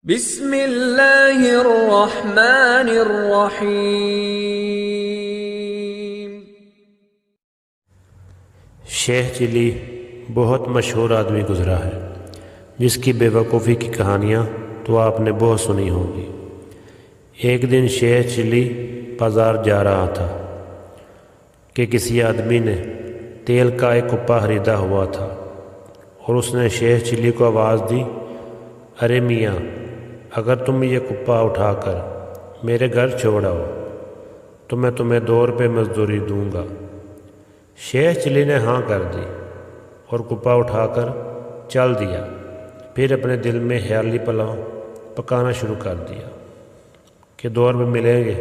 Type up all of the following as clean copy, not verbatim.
بسم اللہ الرحمن الرحیم۔ شیخ چلی بہت مشہور آدمی گزرا ہے جس کی بے وقوفی کی کہانیاں تو آپ نے بہت سنی ہوں گی۔ ایک دن شیخ چلی بازار جا رہا تھا کہ کسی آدمی نے تیل کا ایک کپا خریدا ہوا تھا اور اس نے شیخ چلی کو آواز دی، ارے میاں، اگر تم یہ کپا اٹھا کر میرے گھر چھوڑ آؤ تو میں تمہیں 2 روپے مزدوری دوں گا۔ شیخ چلی نے ہاں کر دی اور کپا اٹھا کر چل دیا۔ پھر اپنے دل میں خیالی پلاؤ پکانا شروع کر دیا کہ 2 روپے ملیں گے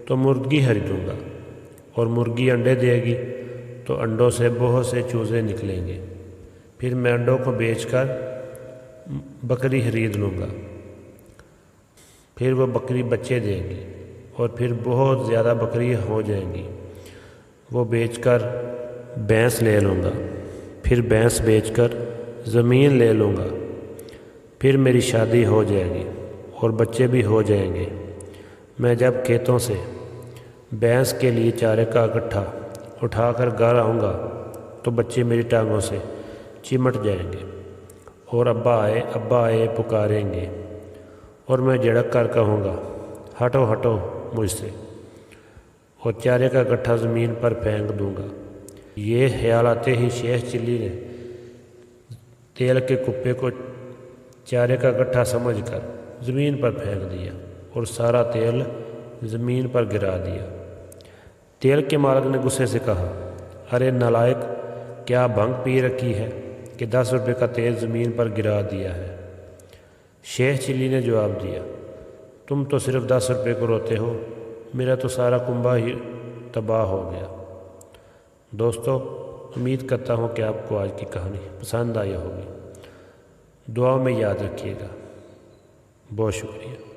تو مرغی خریدوں گا، اور مرغی انڈے دے گی تو انڈوں سے بہت سے چوزے نکلیں گے، پھر میں انڈوں کو بیچ کر بکری خرید لوں گا، پھر وہ بکری بچے دے گی اور پھر بہت زیادہ بکری ہو جائیں گی، وہ بیچ کر بھینس لے لوں گا، پھر بھینس بیچ کر زمین لے لوں گا، پھر میری شادی ہو جائے گی اور بچے بھی ہو جائیں گے۔ میں جب کھیتوں سے بھینس کے لیے چارے کا گٹھا اٹھا کر گھر آؤں گا تو بچے میری ٹانگوں سے چمٹ جائیں گے اور ابا آئے پکاریں گے، اور میں جھڑک کر کہوں گا، ہٹو ہٹو مجھ سے، اور چارے کا گٹھا زمین پر پھینک دوں گا۔ یہ خیال آتے ہی شیخ چلی نے تیل کے کپے کو چارے کا گٹھا سمجھ کر زمین پر پھینک دیا اور سارا تیل زمین پر گرا دیا۔ تیل کے مالک نے غصے سے کہا، ارے نالائق، کیا بھنگ پی رکھی ہے کہ 10 روپے کا تیل زمین پر گرا دیا ہے؟ شیخ چلی نے جواب دیا، تم تو صرف 10 روپے کو روتے ہو، میرا تو سارا کنبہ ہی تباہ ہو گیا۔ دوستو، امید کرتا ہوں کہ آپ کو آج کی کہانی پسند آئی ہوگی۔ دعا میں یاد رکھیے گا۔ بہت شکریہ۔